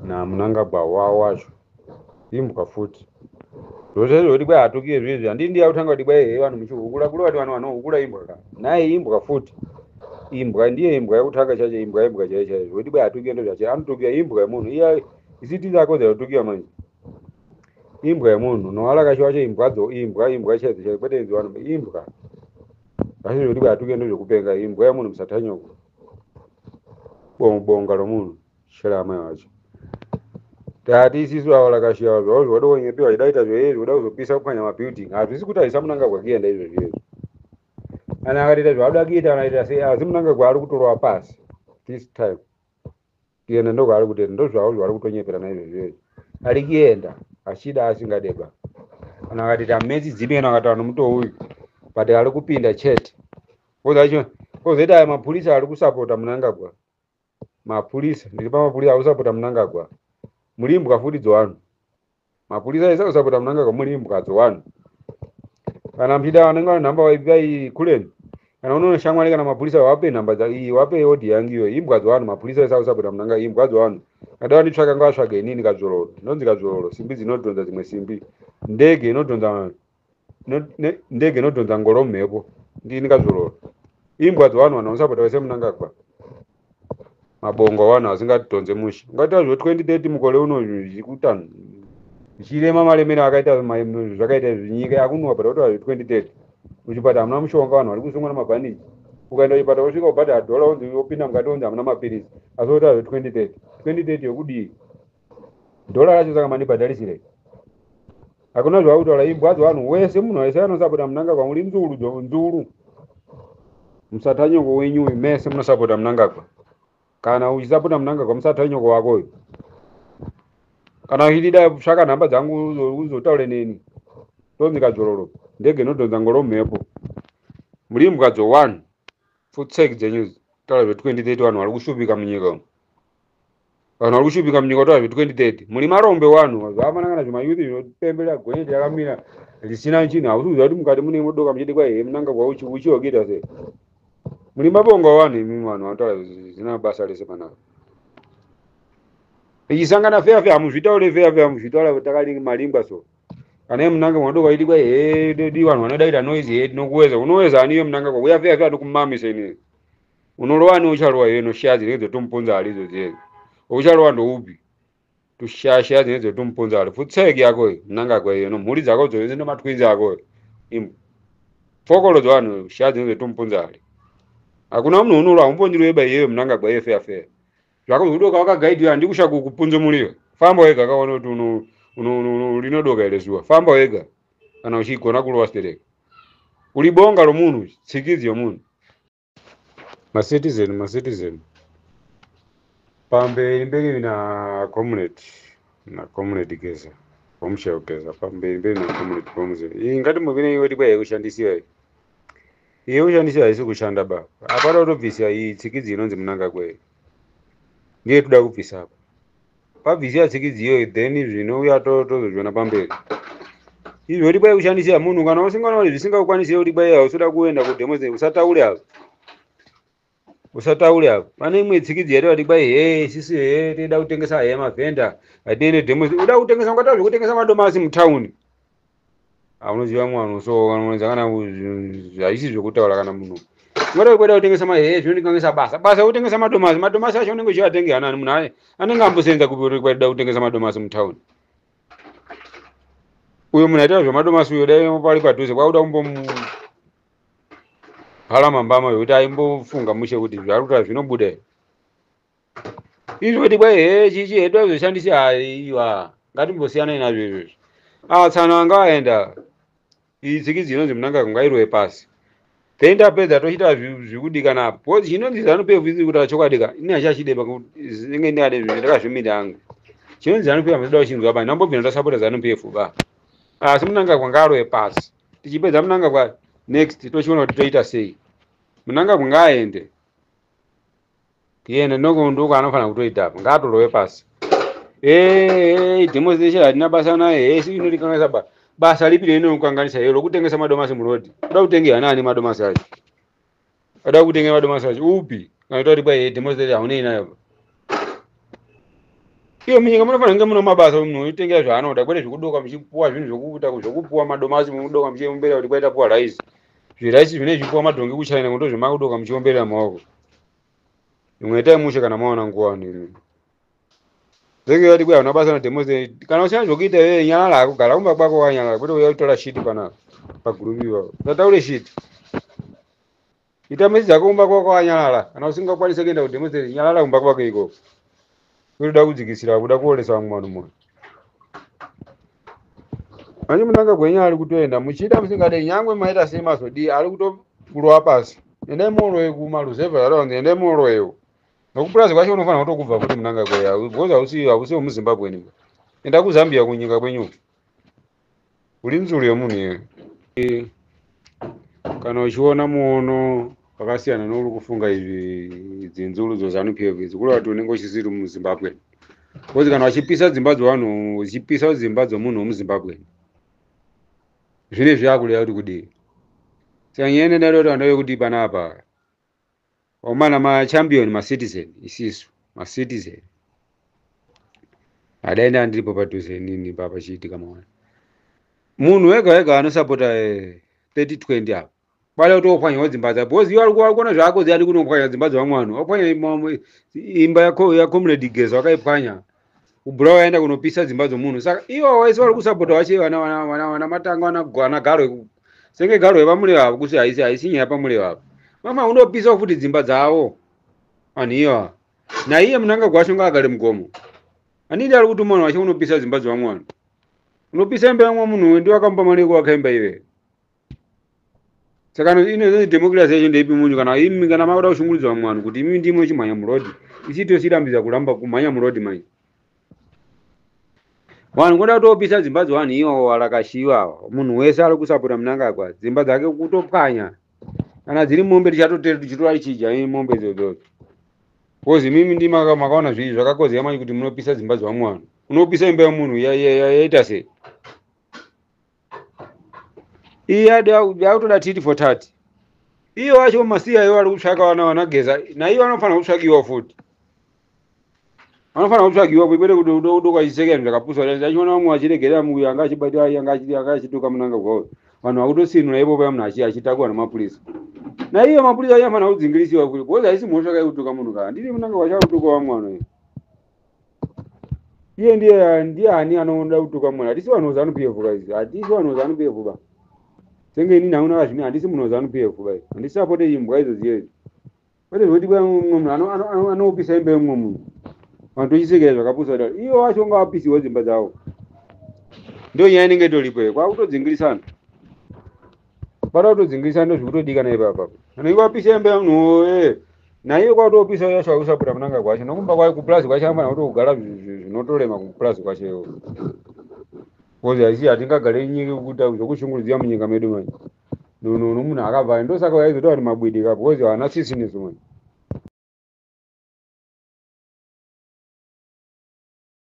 na Mnangagwa wacho imbwa futi zvose kuti kwai atukie zvezvi handii ndiye kutanga kuti kwai vanhu muchihukura kuri vati vanhu vanohukura imbwa ka naye imbwa futi imbwa ndiye imbwa yekutanga chacho imbwa chaicho zvoti kwai atukie ndo zvacho anotukia imbwa yemunhu iya isiti zakodzera kutukia manje imbwa yemunhu noala kacho wacho imbwa chaidzo chaidzo kwete idzi vanhu imbwa asi zvoti kwai atukie ndo zvekupenga imbwa yemunhu musatanyoko bonga romunhu shera amai wacho tati isisu avo lakashiya zvavo zvoda kunyepiwa zvidaita zvoye zvoda kuzopisa kupwanya mabuilding hazvisi kuti haisa Mnangagwa kuenda izvo zvizvo kana akaita zvaada kuita kana aita sei asi Mnangagwa ari kutorwa pasi this time kuenda ndo kwaari kutoenda ndo zvavo zvavari kutonyepera naizvo zvizvo ari kuenda achida asingadeba kana akati tamesi dzipi kana akati vanhu mutouyu but ari kupinda chete kozoita aya mapurisa ari kusapota Mnangagwa mapurisa ndiri pamapurisa ari kusapota Mnangagwa muri imbwa futi dzowanhu mapurisa esa kusapota Mnangagwa muri imbwa dzowanhu kana mchida vanenge vane nhamba vai kuleni kana unonoshamwari kana mapurisa wape nhamba iyi wape odi yangu iyo imbwa dzowanhu mapurisa esa kusapota Mnangagwa imbwa dzowanhu kada vanditsvaka ngavatsvage inini kadzvororo ndonzi kadzvororo simbi dzinodhonza dzimwe simbi ndege inodhonza ngoro mumhepo ndini kadzvororo imbwa dzowanhu vanhu vanosapota vese Mnangagwa mabongo vanhu vasingatidhonze musha ungaita zvo 2030 mukore uno zvikutano zvichirema malemero akaita zvakaita zvinyika akunwa bata kuti 2030 uchipata hamuna mushonga vanhu vari kusungwa namabhaniji ukaenda uchipata usvika ubhadhara dola unzi opinda mukati unzi hamuna mapirisi asi kuti 2030 yokudii dola racho saka mandibhadharisirei hakuna zvakutaura imbwa dzevanhu wese munhu wese anosapota Mnangagwa muri nzuru musatanyoko wenyu mese munosapota Mnangagwa kana uchisapota Mnangagwa musatanyoko wakoyo kana uchidida kutsvaka nhamba dzangu uzotaure neni tonzi kadzvororo ndege inodhonza ngoro mumhepo muri imbwa dzo1 futseki dzenyu taura zve2030 vanhu vari kushupika munyika vanhu vari kushupika munyika taura zve2030 muri marombe wanhu zvafanangana zvemayuthi zvinopembera gonyeti rakamira risina chinhu hausi kuziva kuti mukati mune modoka muchiti kwai Mnangagwa uchiwakita sei muri mabonga wanhu imi vanhu vanotaura zvisina basa rese panapa ichisangana feya hamuzvitaure feya hamuzvitaura takali maringwa so kana Mnangagwa wadoka idi kwai di vanhu vanodaita noise head nokuweza unoweza aniyo Mnangagwa uya feya ndokumamisa ini unorova neucharowa iye noshazi nedzotomuponza ari idzodzeni ucharowa ndoupi tushasha nedzotomuponza ari futseki yako Mnangagwa iye nomhuri dzako dzose nomatwinzi ako fokolo dzevanhu shazi nedzotomuponza ari hakuna munhu unorwa umbondirweba iyeyo Mnangagwa iye feya zvako zvodoka wakagaidhiwa handi kusha kukunze muriyo famba wega akaona kuti rinodoka ere zuva famba wega kana uchigona kurowa stereka uri bonga romunhu tsikidzi yomunhu macitizen pamberi mberi na community geza bomushayo geza pamberi mberi na community bomushayo iyi ngatimuvine iwe tikwa yekushandisiwa iye kushandisiwa haisi kushanda baba apana kutobvisa iyi tsikidzi inonzi Mnangagwa ndiye toda kubvisa apa pabvisiwa tsikidzi iyoyo then zvinouya tozozviona pamberi izvo kuti kwai kushandisira munhu kana usingana kuti zvisingakukwanisire kuti kwai hausoda kuenda kudhemo usataure apo pane imwe tsikidzi yaita kuti kwai sisi tida kutengesa mavhenda hatiende dhemo uda kutengesa ungata zvekutengesa madomasi mutaundi unoziva mwana so kana haisi zvekutaura kana munhu ungada kweda kutengesa zvinondikangisa basa kutengesa madomasi acho unenge uchiatenga hanani munhu anenge ambosenza kupi kweda kutengesa madomasi mutaundi uyo munhu aita zvemadomasi uyo dai pari padhuze kwauda kumbohala mbama yokuti aimbofunga mushe kuti zvari kuita zvinobuda izvo kuti kwai chichi hedu azoshandisi haiwa ngatimbosiyana nazvo izvozvo tsano anga aenda itsikidzi inonzi Mnangagwa ngairowe pasi then tapedza tochita zvikudikana apo because chinonzi ZANU-PF isi kuti chokwadi ini hachachideba inge ndingade ndakazvimira hangu chinonzi ZANU-PF amatoda kuchinzwa bani ndambobvina ndasapota ZANU-PF ba asi Mnangagwa ngaarowe pasi tichipedza Mnangagwa next tochiona kuti toita sei Mnangagwa ngaaende tiende ndoko anofanira kutoita apa ngaatorowe pasi demonstration hatina basa naye isi inotikanganisa basa lipi rinokukanganisa iro rokutengesa madomasi murodhi uda kutenge hanani madomasi acho ada kutenge madomasi acho upi kana kuti kwai demonstration haunei nayo iyo munyika munofana kunge muno mabasa munoitengera zvaanoda kwete zvekudoka muchipuwa zvinhu zvokupuwa madomasi munodoka muchiomberera kuti kwaita puwa raisi zviraisi zvine zvipuwa madhongi kuchina ndo zvemakudoka muchiomberera maoko imwe itai mushe kana maona nguwa nini zenge yati kuya unabasa na demonstrate kana usina zvokuita wewe nyala lako gara kumba kwako wanyala kwete uya kutora shiti pana pagurupi iwawo tataure shiti ita mesi dzako kumba kwako wanyala kana usingakwanisa kuenda kudemonstrate nyala kumba kwako iko kuda kudzikisira kuda kuonesa vamwe vanhu mwana manje munanga gwenya ari kutoenda muchida musingade nyangwe maita sei mazodi ari kutokurwa pasi ende moroyo kumaruzevha yaraunzi ende moroyo nokupurazi kwacho unofanira kutokubva kuti munanga gweya because hausi wemuzimbabwe nini enda kuzambia kunyika kwenyu uri nzuru yemunhu iye kana uchiona muono wakasiyana nouri kufunga izvi dzinzuru dzozanupf idzi kuri wati unenge uchisiri muzimbabwe because kana wachipisa dzimba dzevanhu uchipisa dzimba dzomunhu wemuzimbabwe zvine zvakureva kuti kudii saka nyaya yenendaida kuti vandave kuti panapa omana machampion macitizen isisu macitizen adaenda ndiripo padhuze nini pachiitika mawana munhu wega wega anosapota 3020 apa bada kutopwanyawo dzimba dza because iwo ari kuona zvako ziadi kunopwanya dzimba dzavamwe vanhu wapwanya imba yacomrade geza wakaipwanya kubhura waenda kunopisa dzimba dzomunhu saka iwo wese vari kusapota vache vana matanga vana garwe senge garwe vamure vavo kuti haisi nyaya pamure vavo mama unopisa futi dzimba dzavo vanhu iwa naiye munanga gwashonga agare mugomo anidi ari kuti munhu wache unopisa dzimba dzavamwe vanhu unopisa imba yamwe munhu ndi wakamupa mari yekuwaka imba iwe saka ine democracy yacho ndeipi munyu kana makuda kushungurudza vamwe vanhu kuti imi ndimo chimhanya murodhi ichitosirambidza kuramba kumhanya murodhi mai vanhu kuda kutopisa dzimba dzevanhu iwo arakashiwa munhu wese ari kusapota munangagwa dzimba dzake kutopwanya kana dziri mombe tichitora tichidya mombe idzodzo kozi mimi ndima makaona zvii zvakakodzera manje kuti munopisa dzimba dzevamwe vanhu unopisa imba yemunhu yaita sei iye yakutoda titi for tati iyo wacho masiya iwo ari kutsvaka vanageza naiwo anofanira kutsvakiwa futi anofanira kutsvakiwa kwete kuti udoka chisekeni zvakapuswa achiona vamwe vachiregerera muya anga achibatira anga achituka munanga kwavo vanhu vakutosinura ipopo yamunhu achitakwa namapurisa naiyo mapurisa anofanira kudzingirisiwa kuti because haisi mhosva kaikutuka munhu kana ndiri munanga wachakutuka vamwe vanhu iye ndiye ani anoda kutuka munhu hatisi vanhu zanu-pf kaizi hatisi vanhu zanu-pf ba senge inini hauna kazvini handisi munhu zanu-pf bai handisapote imbwa idzo dziyezi kwete zvoti mumwe munhu anopisa imba yemumwe munhu vanhu tochisekera zvakapusa daro iwo wacho unga wapisiwo dzimba dzavo ndo nyaya inenge itoripo kwakutodzingirisana pada kutodzingirisana ndozvikutodikana ipapa kana iwe wapisa imba yamunhu naiye kwakutopisa yacho akusapota munanga kwacho nokumba kwayo kupurazi kwacho anofanira kutogara zvinotolema kupurazi kwacho kozi haisi hatingagare nyika kuita zvokushungurudzira munyika medu manje nomunhu akabva ndosaka vaizota kuti mabwidi kapo kozi havana sisiniso manje